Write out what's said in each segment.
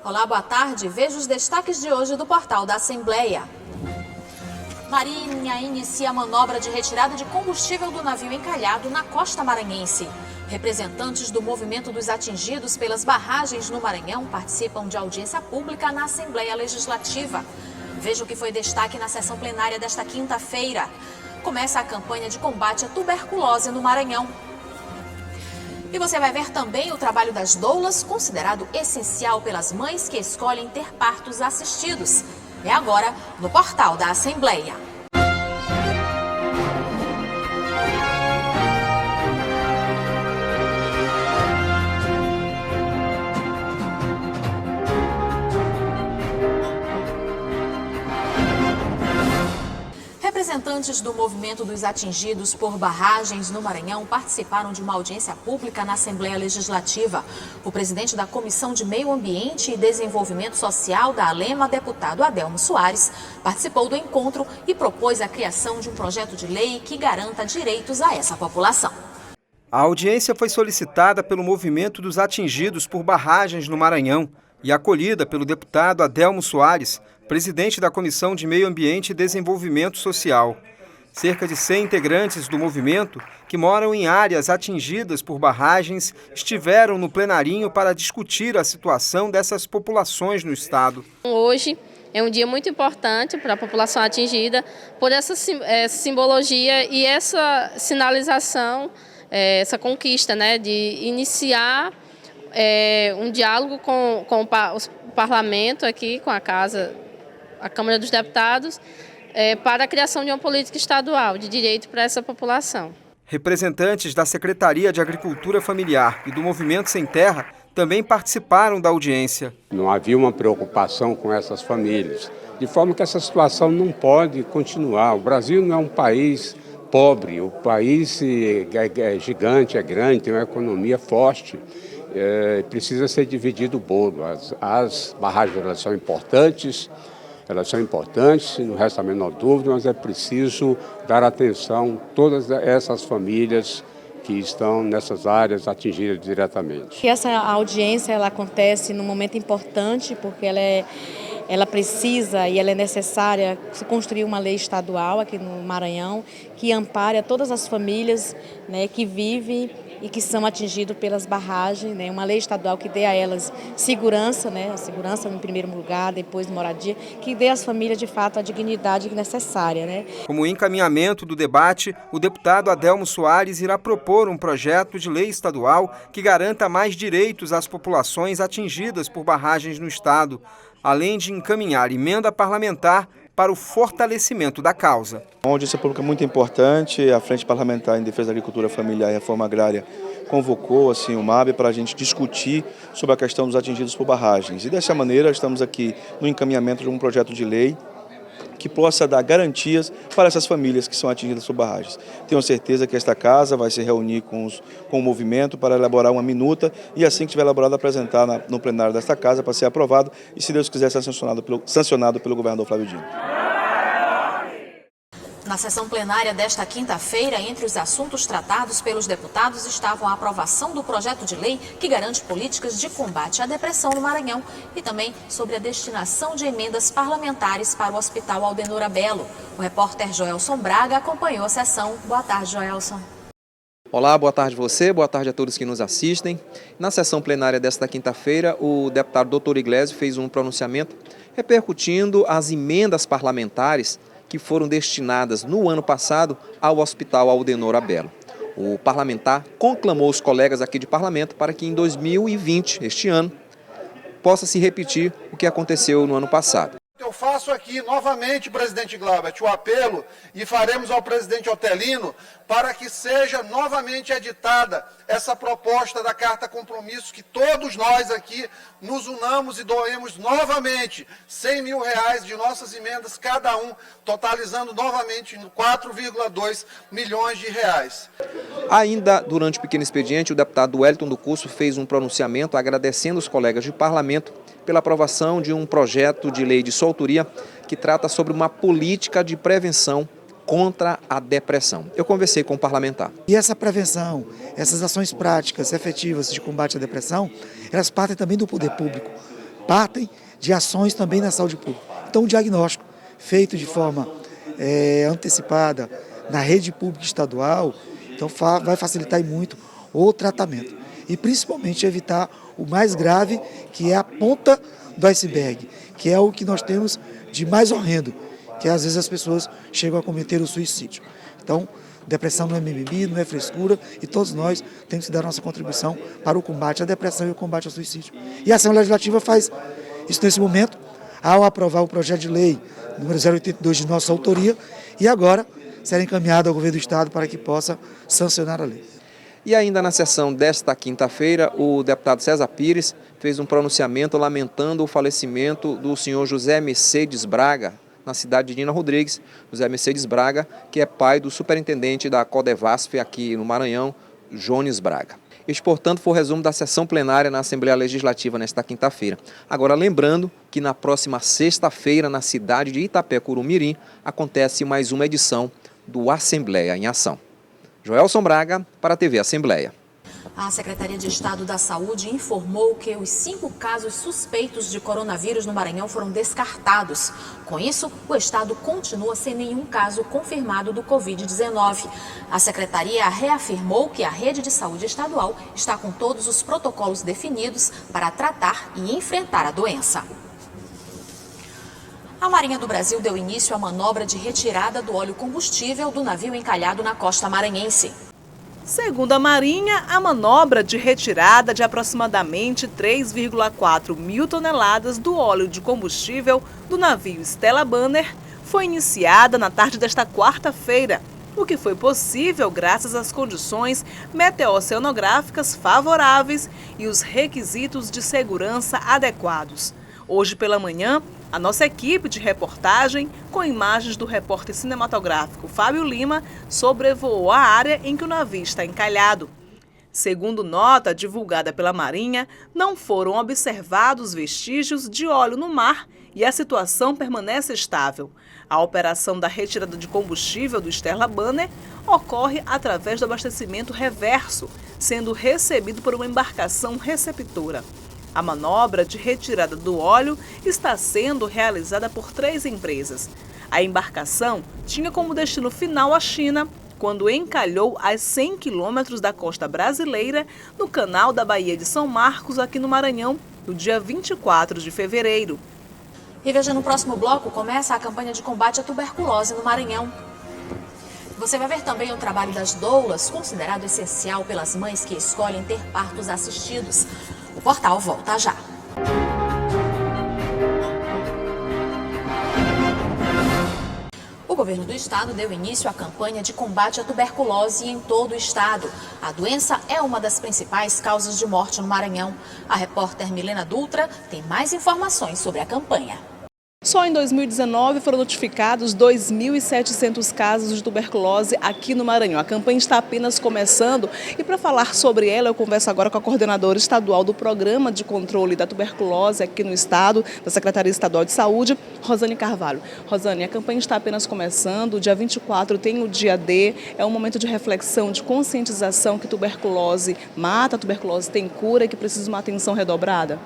Olá, boa tarde. Veja os destaques de hoje do portal da Assembleia. Marinha inicia a manobra de retirada de combustível do navio encalhado na costa maranhense. Representantes do movimento dos atingidos pelas barragens no Maranhão participam de audiência pública na Assembleia Legislativa. Veja o que foi destaque na sessão plenária desta quinta-feira. Começa a campanha de combate à tuberculose no Maranhão. E você vai ver também o trabalho das doulas, considerado essencial pelas mães que escolhem ter partos assistidos. É agora no portal da Assembleia. Representantes do movimento dos atingidos por barragens no Maranhão participaram de uma audiência pública na Assembleia Legislativa. O presidente da Comissão de Meio Ambiente e Desenvolvimento Social da ALEMA, deputado Adelmo Soares, participou do encontro e propôs a criação de um projeto de lei que garanta direitos a essa população. A audiência foi solicitada pelo movimento dos atingidos por barragens no Maranhão e acolhida pelo deputado Adelmo Soares, presidente da Comissão de Meio Ambiente e Desenvolvimento Social. Cerca de 100 integrantes do movimento, que moram em áreas atingidas por barragens, estiveram no plenarinho para discutir a situação dessas populações no estado. Hoje é um dia muito importante para a população atingida por essa simbologia e essa sinalização, essa conquista, né, de iniciar um diálogo com o parlamento aqui, com a Câmara dos Deputados, para a criação de uma política estadual de direito para essa população. Representantes da Secretaria de Agricultura Familiar e do Movimento Sem Terra também participaram da audiência. Não havia uma preocupação com essas famílias, de forma que essa situação não pode continuar. O Brasil não é um país pobre, o país é gigante, é grande, tem uma economia forte. Precisa ser dividido o bolo. As barragens elas são importantes, não resta a menor dúvida, mas é preciso dar atenção a todas essas famílias que estão nessas áreas atingidas diretamente. Essa audiência ela acontece num momento importante, porque ela precisa e ela é necessária se construir uma lei estadual aqui no Maranhão que ampare a todas as famílias, né, que vivem e que são atingidos pelas barragens, né, uma lei estadual que dê a elas segurança, né, a segurança em primeiro lugar, depois moradia, que dê às famílias de fato a dignidade necessária, né. Como encaminhamento do debate, o deputado Adelmo Soares irá propor um projeto de lei estadual que garanta mais direitos às populações atingidas por barragens no estado, além de encaminhar emenda parlamentar para o fortalecimento da causa. Uma audiência pública muito importante, a Frente Parlamentar em Defesa da Agricultura Familiar e Reforma Agrária convocou assim, o MAB para a gente discutir sobre a questão dos atingidos por barragens. E dessa maneira estamos aqui no encaminhamento de um projeto de lei que possa dar garantias para essas famílias que são atingidas por barragens. Tenho certeza que esta casa vai se reunir com o movimento para elaborar uma minuta e assim que estiver elaborado apresentar no plenário desta casa para ser aprovado e, se Deus quiser, ser sancionado pelo governador Flávio Dino. Na sessão plenária desta quinta-feira, entre os assuntos tratados pelos deputados estavam a aprovação do projeto de lei que garante políticas de combate à depressão no Maranhão e também sobre a destinação de emendas parlamentares para o Hospital Aldenor Abelo. O repórter Joelson Braga acompanhou a sessão. Boa tarde, Joelson. Olá, boa tarde você, boa tarde a todos que nos assistem. Na sessão plenária desta quinta-feira, o deputado Dr. Iglesias fez um pronunciamento repercutindo as emendas parlamentares que foram destinadas no ano passado ao Hospital Aldenor Abelo. O parlamentar conclamou os colegas aqui de parlamento para que em 2020, este ano, possa se repetir o que aconteceu no ano passado. Eu faço aqui novamente, presidente Glaubert, o apelo e faremos ao presidente Otelino para que seja novamente editada essa proposta da Carta Compromisso, que todos nós aqui nos unamos e doemos novamente R$100 mil de nossas emendas cada um, totalizando novamente 4,2 milhões de reais. Ainda durante o pequeno expediente, o deputado Wellington do Curso fez um pronunciamento agradecendo os colegas de parlamento pela aprovação de um projeto de lei de soltoria que trata sobre uma política de prevenção contra a depressão. Eu conversei com o parlamentar. E essa prevenção, essas ações práticas, efetivas de combate à depressão, elas partem também do poder público, partem de ações também na saúde pública. Então, o diagnóstico feito de forma antecipada na rede pública estadual, então vai facilitar muito o tratamento. E principalmente evitar o mais grave, que é a ponta do iceberg, que é o que nós temos de mais horrendo, que às vezes as pessoas chegam a cometer o suicídio. Então, depressão não é mimimi, não é frescura, e todos nós temos que dar nossa contribuição para o combate à depressão e o combate ao suicídio. E a Assembleia Legislativa faz isso nesse momento, ao aprovar o projeto de lei número 082 de nossa autoria, e agora será encaminhado ao governo do Estado para que possa sancionar a lei. E ainda na sessão desta quinta-feira, o deputado César Pires fez um pronunciamento lamentando o falecimento do senhor José Mercedes Braga, na cidade de Nina Rodrigues. José Mercedes Braga, que é pai do superintendente da Codevasf aqui no Maranhão, Jones Braga. Este, portanto, foi o resumo da sessão plenária na Assembleia Legislativa nesta quinta-feira. Agora, lembrando que na próxima sexta-feira, na cidade de Itapé-Curumirim, acontece mais uma edição do Assembleia em Ação. Joelson Braga, para a TV Assembleia. A Secretaria de Estado da Saúde informou que os 5 casos suspeitos de coronavírus no Maranhão foram descartados. Com isso, o Estado continua sem nenhum caso confirmado do Covid-19. A Secretaria reafirmou que a rede de saúde estadual está com todos os protocolos definidos para tratar e enfrentar a doença. A Marinha do Brasil deu início à manobra de retirada do óleo combustível do navio encalhado na costa maranhense. Segundo a Marinha, a manobra de retirada de aproximadamente 3,4 mil toneladas do óleo de combustível do navio Stella Banner foi iniciada na tarde desta quarta-feira, o que foi possível graças às condições meteoceanográficas favoráveis e os requisitos de segurança adequados. Hoje pela manhã, a nossa equipe de reportagem, com imagens do repórter cinematográfico Fábio Lima, sobrevoou a área em que o navio está encalhado. Segundo nota divulgada pela Marinha, não foram observados vestígios de óleo no mar e a situação permanece estável. A operação da retirada de combustível do Stella Banner ocorre através do abastecimento reverso, sendo recebido por uma embarcação receptora. A manobra de retirada do óleo está sendo realizada por 3 empresas. A embarcação tinha como destino final a China, quando encalhou a 100 quilômetros da costa brasileira, no canal da Baía de São Marcos, aqui no Maranhão, no dia 24 de fevereiro. E veja, no próximo bloco começa a campanha de combate à tuberculose no Maranhão. Você vai ver também o trabalho das doulas, considerado essencial pelas mães que escolhem ter partos assistidos. O portal volta já. O governo do estado deu início à campanha de combate à tuberculose em todo o estado. A doença é uma das principais causas de morte no Maranhão. A repórter Milena Dutra tem mais informações sobre a campanha. Só em 2019 foram notificados 2.700 casos de tuberculose aqui no Maranhão. A campanha está apenas começando e para falar sobre ela eu converso agora com a coordenadora estadual do Programa de Controle da Tuberculose aqui no estado, da Secretaria Estadual de Saúde, Rosane Carvalho. Rosane, a campanha está apenas começando, o dia 24 tem o dia D, é um momento de reflexão, de conscientização que tuberculose mata, a tuberculose tem cura e que precisa de uma atenção redobrada?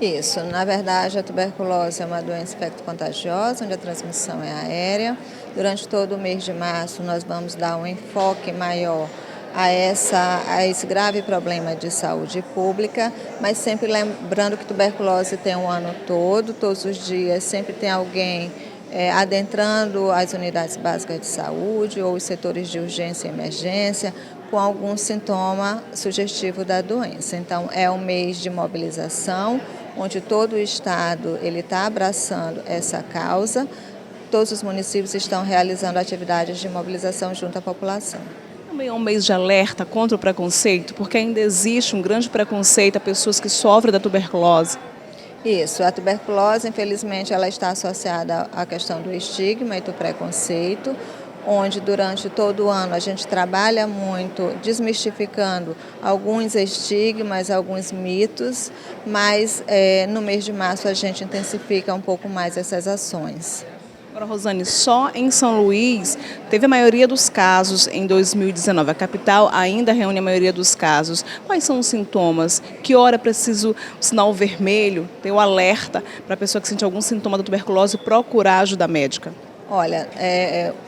Isso, na verdade a tuberculose é uma doença infecto-contagiosa, onde a transmissão é aérea. Durante todo o mês de março nós vamos dar um enfoque maior a esse grave problema de saúde pública, mas sempre lembrando que tuberculose tem um ano todo, todos os dias sempre tem alguém adentrando as unidades básicas de saúde ou os setores de urgência e emergência com algum sintoma sugestivo da doença. Então é um mês de mobilização, onde todo o estado está abraçando essa causa. Todos os municípios estão realizando atividades de mobilização junto à população. Também é um mês de alerta contra o preconceito, porque ainda existe um grande preconceito a pessoas que sofrem da tuberculose. Isso, a tuberculose, infelizmente, ela está associada à questão do estigma e do preconceito, onde durante todo o ano a gente trabalha muito desmistificando alguns estigmas, alguns mitos, mas no mês de março a gente intensifica um pouco mais essas ações. Agora, Rosane, só em São Luís teve a maioria dos casos em 2019. A capital ainda reúne a maioria dos casos. Quais são os sintomas? Que hora é preciso o sinal vermelho, ter o alerta para a pessoa que sente algum sintoma da tuberculose procurar ajuda médica? Olha,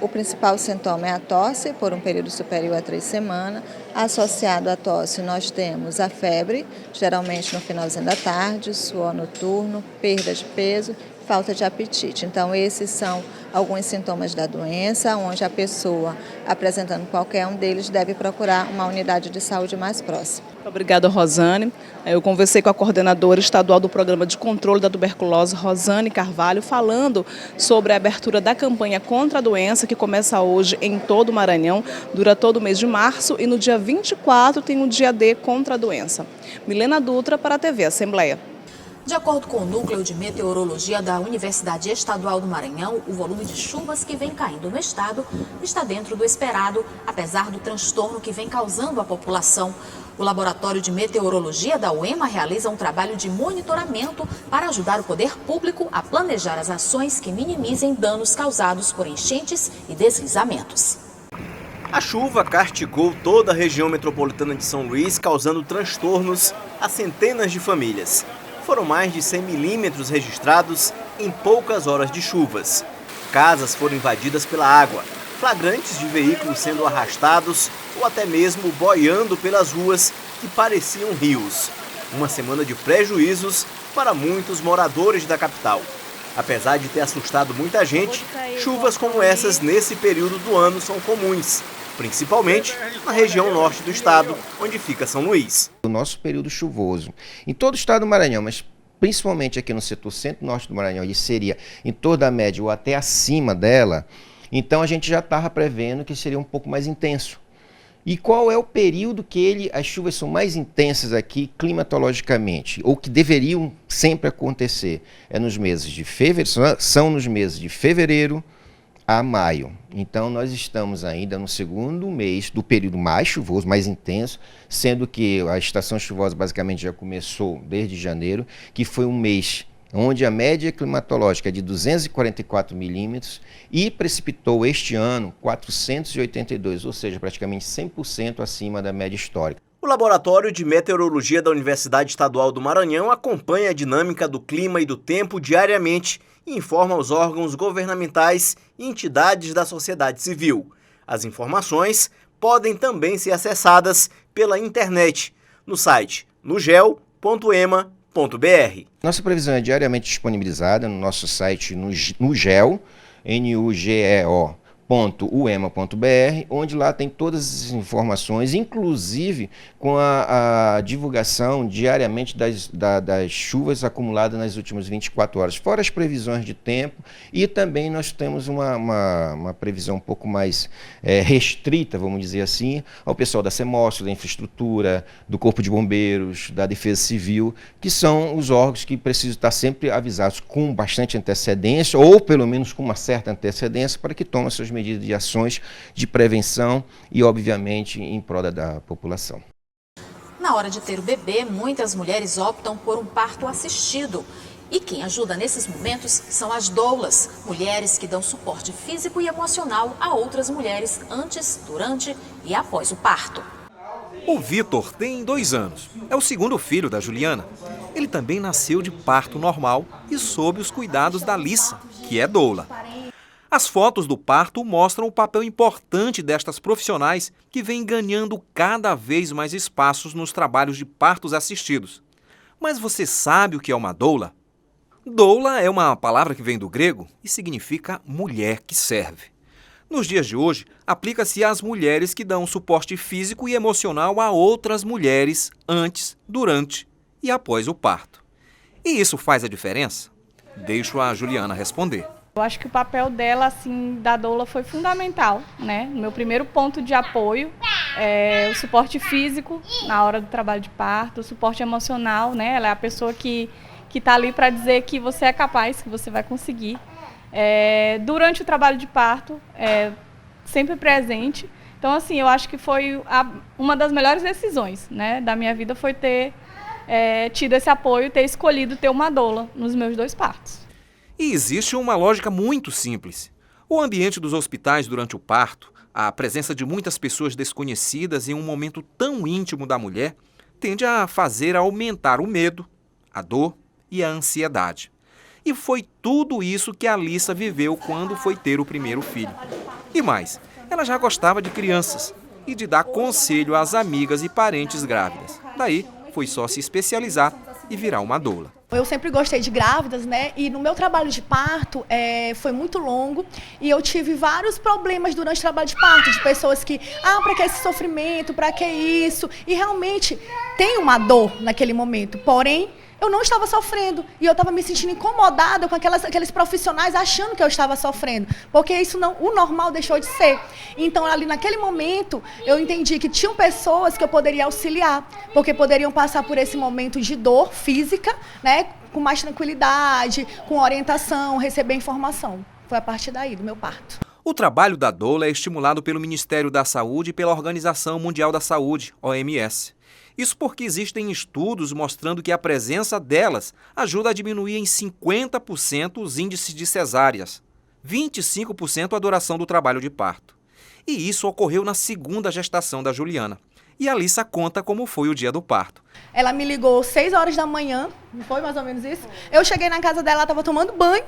o principal sintoma é a tosse, por um período superior a 3 semanas. Associado à tosse, nós temos a febre, geralmente no finalzinho da tarde, suor noturno, perda de peso, falta de apetite. Então, esses são alguns sintomas da doença, onde a pessoa, apresentando qualquer um deles, deve procurar uma unidade de saúde mais próxima. Obrigada, Rosane. Eu conversei com a coordenadora estadual do Programa de Controle da Tuberculose, Rosane Carvalho, falando sobre a abertura da campanha contra a doença, que começa hoje em todo o Maranhão, dura todo o mês de março, e no dia 24 tem o dia D contra a doença. Milena Dutra para a TV Assembleia. De acordo com o Núcleo de Meteorologia da Universidade Estadual do Maranhão, o volume de chuvas que vem caindo no estado está dentro do esperado, apesar do transtorno que vem causando à população. O Laboratório de Meteorologia da UEMA realiza um trabalho de monitoramento para ajudar o poder público a planejar as ações que minimizem danos causados por enchentes e deslizamentos. A chuva castigou toda a região metropolitana de São Luís, causando transtornos a centenas de famílias. Foram mais de 100 milímetros registrados em poucas horas de chuvas. Casas foram invadidas pela água, flagrantes de veículos sendo arrastados ou até mesmo boiando pelas ruas que pareciam rios. Uma semana de prejuízos para muitos moradores da capital. Apesar de ter assustado muita gente, chuvas como essas nesse período do ano são comuns, principalmente na região norte do estado, onde fica São Luís. O nosso período chuvoso, em todo o estado do Maranhão, mas principalmente aqui no setor centro-norte do Maranhão, e seria em torno da média ou até acima dela, então a gente já estava prevendo que seria um pouco mais intenso. E qual é o período que as chuvas são mais intensas aqui climatologicamente, ou que deveriam sempre acontecer? É nos meses de fevereiro, são nos meses de fevereiro a maio. Então nós estamos ainda no segundo mês do período mais chuvoso, mais intenso, sendo que a estação chuvosa basicamente já começou desde janeiro, que foi um mês onde a média climatológica é de 244 milímetros e precipitou este ano 482, ou seja, praticamente 100% acima da média histórica. O Laboratório de Meteorologia da Universidade Estadual do Maranhão acompanha a dinâmica do clima e do tempo diariamente e informa aos órgãos governamentais e entidades da sociedade civil. As informações podem também ser acessadas pela internet, no site nugel.ema.br. Nossa previsão é diariamente disponibilizada no nosso site nugel, nugeo.uema.br, onde lá tem todas as informações, inclusive com a divulgação diariamente das chuvas acumuladas nas últimas 24 horas, fora as previsões de tempo, e também nós temos uma previsão um pouco mais restrita, vamos dizer assim, ao pessoal da CEMOSF, da infraestrutura, do Corpo de Bombeiros, da Defesa Civil, que são os órgãos que precisam estar sempre avisados com bastante antecedência, ou pelo menos com uma certa antecedência, para que tomem suas medidas de ações de prevenção e, obviamente, em prol da população. Na hora de ter o bebê, muitas mulheres optam por um parto assistido. E quem ajuda nesses momentos são as doulas, mulheres que dão suporte físico e emocional a outras mulheres antes, durante e após o parto. O Vitor tem 2 anos. É o segundo filho da Juliana. Ele também nasceu de parto normal e sob os cuidados da Lissa, que é doula. As fotos do parto mostram o papel importante destas profissionais que vêm ganhando cada vez mais espaços nos trabalhos de partos assistidos. Mas você sabe o que é uma doula? Doula é uma palavra que vem do grego e significa mulher que serve. Nos dias de hoje, aplica-se às mulheres que dão suporte físico e emocional a outras mulheres antes, durante e após o parto. E isso faz a diferença? Deixo a Juliana responder. Eu acho que o papel dela, assim, da doula foi fundamental, né? O meu primeiro ponto de apoio é o suporte físico na hora do trabalho de parto, o suporte emocional, né? Ela é a pessoa que está ali para dizer que você é capaz, que você vai conseguir. Durante o trabalho de parto, sempre presente. Então, assim, eu acho que foi uma das melhores decisões, né, da minha vida, foi ter tido esse apoio, ter escolhido ter uma doula nos meus 2 partos. E existe uma lógica muito simples. O ambiente dos hospitais durante o parto, a presença de muitas pessoas desconhecidas em um momento tão íntimo da mulher, tende a fazer aumentar o medo, a dor e a ansiedade. E foi tudo isso que a Alissa viveu quando foi ter o primeiro filho. E mais, ela já gostava de crianças e de dar conselho às amigas e parentes grávidas. Daí, foi só se especializar e virar uma doula. Eu sempre gostei de grávidas, né? E no meu trabalho de parto foi muito longo e eu tive vários problemas durante o trabalho de parto, de pessoas que, para que esse sofrimento, para que isso? E realmente tem uma dor naquele momento, porém, eu não estava sofrendo e eu estava me sentindo incomodada com aqueles profissionais achando que eu estava sofrendo, porque isso não, o normal deixou de ser. Então, ali naquele momento, eu entendi que tinham pessoas que eu poderia auxiliar, porque poderiam passar por esse momento de dor física, né, com mais tranquilidade, com orientação, receber informação. Foi a partir daí, do meu parto. O trabalho da doula é estimulado pelo Ministério da Saúde e pela Organização Mundial da Saúde, OMS. Isso porque existem estudos mostrando que a presença delas ajuda a diminuir em 50% os índices de cesáreas, 25% a duração do trabalho de parto. E isso ocorreu na segunda gestação da Juliana. E a Alissa conta como foi o dia do parto. Ela me ligou 6 horas da manhã, não foi mais ou menos isso? Eu cheguei na casa dela, ela estava tomando banho.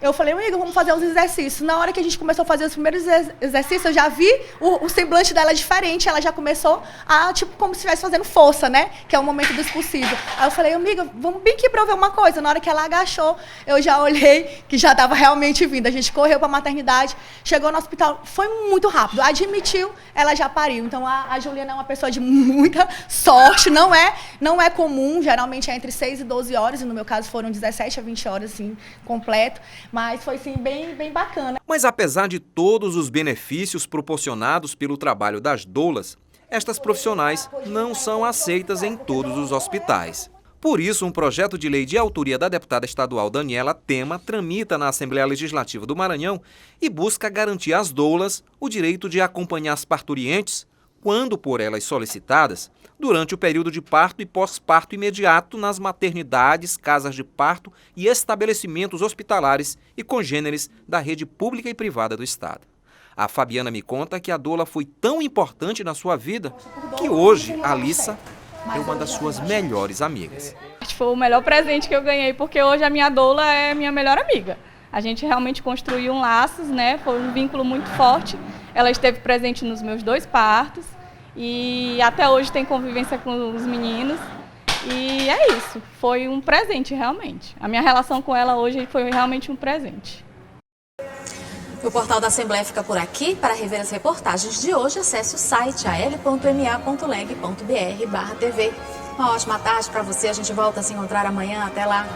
Eu falei, amiga, vamos fazer os exercícios. Na hora que a gente começou a fazer os primeiros exercícios, eu já vi o semblante dela diferente. Ela já começou a, tipo, como se estivesse fazendo força, né? Que é o momento do expulsivo. Aí eu falei, amiga, vamos bem aqui pra eu ver uma coisa. Na hora que ela agachou, eu já olhei que já estava realmente vindo. A gente correu pra maternidade, chegou no hospital, foi muito rápido. Admitiu, ela já pariu. Então a Juliana é uma pessoa de muita sorte. Não é comum, geralmente é entre 6 e 12 horas. E no meu caso foram 17 a 20 horas, assim, completo. Mas foi, sim, bem bacana. Mas apesar de todos os benefícios proporcionados pelo trabalho das doulas, estas profissionais não são aceitas em todos os hospitais. Por isso, um projeto de lei de autoria da deputada estadual Daniela Tema tramita na Assembleia Legislativa do Maranhão e busca garantir às doulas o direito de acompanhar as parturientes, quando por elas solicitadas, durante o período de parto e pós-parto imediato nas maternidades, casas de parto e estabelecimentos hospitalares e congêneres da rede pública e privada do Estado. A Fabiana me conta que a doula foi tão importante na sua vida que hoje a Alissa é uma das suas melhores amigas. Foi o melhor presente que eu ganhei, porque hoje a minha doula é minha melhor amiga. A gente realmente construiu laços, né? Foi um vínculo muito forte. Ela esteve presente nos meus 2 partos e até hoje tem convivência com os meninos. E é isso, foi um presente realmente. A minha relação com ela hoje foi realmente um presente. O Portal da Assembleia fica por aqui. Para rever as reportagens de hoje, acesse o site al.ma.leg.br/tv. Uma ótima tarde para você, a gente volta a se encontrar amanhã. Até lá!